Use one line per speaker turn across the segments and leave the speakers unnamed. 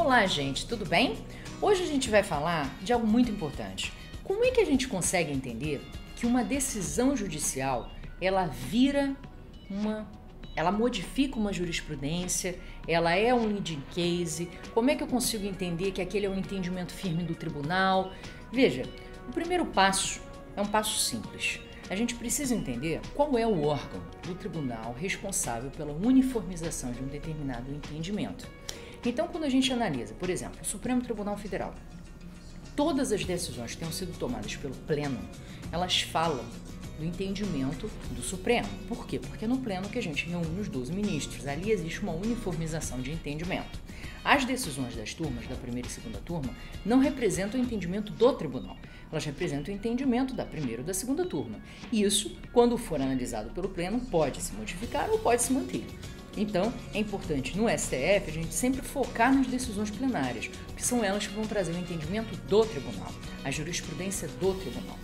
Olá, gente, tudo bem? Hoje a gente vai falar de algo muito importante. Como é que a gente consegue entender que uma decisão judicial, ela modifica uma jurisprudência, ela é um leading case? Como é que eu consigo entender que aquele é um entendimento firme do tribunal? Veja, o primeiro passo é um passo simples. A gente precisa entender qual é o órgão do tribunal responsável pela uniformização de um determinado entendimento. Então, quando a gente analisa, por exemplo, o Supremo Tribunal Federal, todas as decisões que tenham sido tomadas pelo Pleno, elas falam do entendimento do Supremo. Por quê? Porque é no Pleno que a gente reúne os 12 ministros. Ali existe uma uniformização de entendimento. As decisões das turmas, da primeira e segunda turma, não representam o entendimento do tribunal. Elas representam o entendimento da primeira ou da segunda turma. Isso, quando for analisado pelo Pleno, pode se modificar ou pode se manter. Então, é importante no STF a gente sempre focar nas decisões plenárias, porque são elas que vão trazer o entendimento do tribunal, a jurisprudência do tribunal.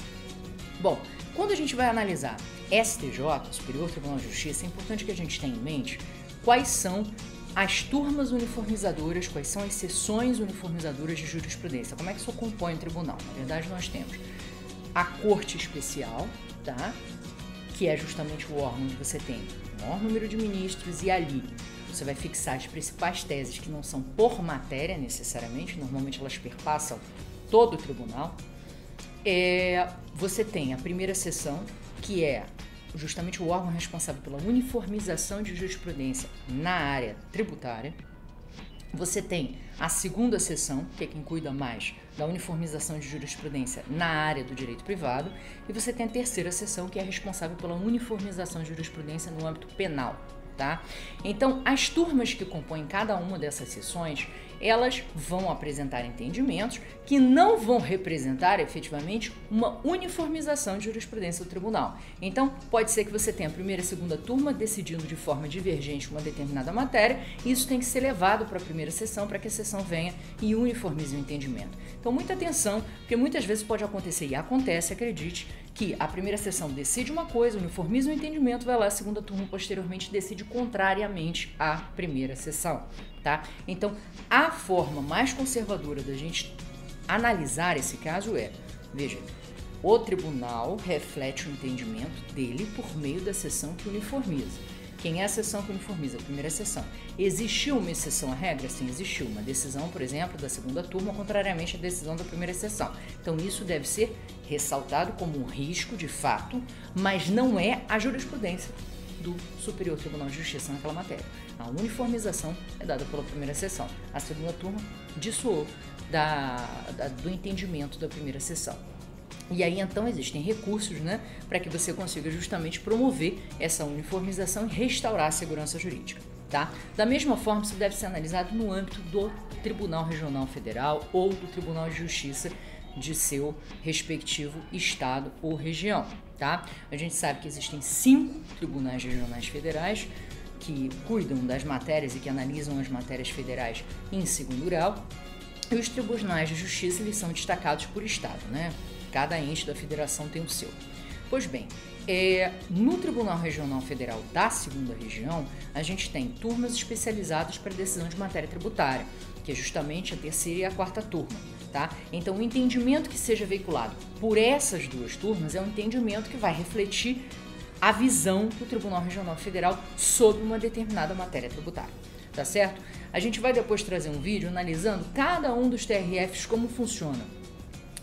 Bom, quando a gente vai analisar STJ, Superior Tribunal de Justiça, é importante que a gente tenha em mente quais são as turmas uniformizadoras, quais são as seções uniformizadoras de jurisprudência, como é que isso compõe o tribunal. Na verdade, nós temos a Corte Especial, tá? Que é justamente o órgão onde você tem o maior número de ministros e ali você vai fixar as principais teses que não são por matéria necessariamente, normalmente elas perpassam todo o tribunal. Você tem a primeira seção, que é justamente o órgão responsável pela uniformização de jurisprudência na área tributária. Você tem a segunda seção, que é quem cuida mais da uniformização de jurisprudência na área do direito privado, e você tem a terceira seção, que é responsável pela uniformização de jurisprudência no âmbito penal, tá? Então, as turmas que compõem cada uma dessas seções, elas vão apresentar entendimentos que não vão representar efetivamente uma uniformização de jurisprudência do tribunal. Então, pode ser que você tenha a primeira e a segunda turma decidindo de forma divergente uma determinada matéria, e isso tem que ser levado para a primeira sessão para que a sessão venha e uniformize o entendimento. Então, muita atenção, porque muitas vezes pode acontecer, e acontece, acredite, que a primeira sessão decide uma coisa, uniformiza o entendimento, vai lá, a segunda turma posteriormente decide contrariamente à primeira sessão, tá? Então, a forma mais conservadora da gente analisar esse caso veja, o tribunal reflete o entendimento dele por meio da sessão que uniformiza. Quem é a sessão que uniformiza? A primeira sessão. Existiu uma exceção à regra? Sim, existiu. Uma decisão, por exemplo, da segunda turma, contrariamente à decisão da primeira sessão. Então, isso deve ser ressaltado como um risco de fato, mas não é a jurisprudência do Superior Tribunal de Justiça naquela matéria. A uniformização é dada pela primeira sessão. A segunda turma dissuou do entendimento da primeira sessão. E aí, então, existem recursos, né, para que você consiga justamente promover essa uniformização e restaurar a segurança jurídica, tá? Da mesma forma, isso deve ser analisado no âmbito do Tribunal Regional Federal ou do Tribunal de Justiça de seu respectivo estado ou região, tá? A gente sabe que existem 5 tribunais regionais federais que cuidam das matérias e que analisam as matérias federais em segundo grau, e os tribunais de justiça, eles são destacados por estado, né? Cada ente da federação tem o seu. Pois bem, no Tribunal Regional Federal da segunda região, a gente tem turmas especializadas para decisão de matéria tributária, que é justamente a terceira e a quarta turma, tá? Então, o entendimento que seja veiculado por essas duas turmas é um entendimento que vai refletir a visão do Tribunal Regional Federal sobre uma determinada matéria tributária, tá certo? A gente vai depois trazer um vídeo analisando cada um dos TRFs, como funciona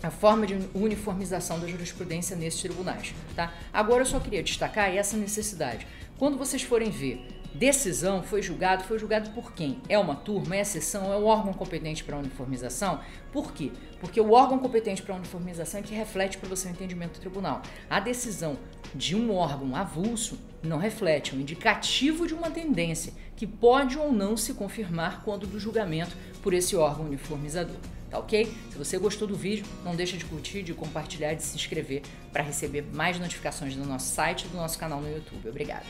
a forma de uniformização da jurisprudência nesses tribunais, tá? Agora eu só queria destacar essa necessidade. Quando vocês forem ver decisão, foi julgado por quem? É uma turma, é a seção, é o órgão competente para a uniformização? Por quê? Porque o órgão competente para a uniformização é que reflete para você o entendimento do tribunal. A decisão de um órgão avulso não reflete, é um indicativo de uma tendência que pode ou não se confirmar quando do julgamento por esse órgão uniformizador. Tá ok? Se você gostou do vídeo, não deixa de curtir, de compartilhar, de se inscrever para receber mais notificações do nosso site e do nosso canal no YouTube. Obrigada!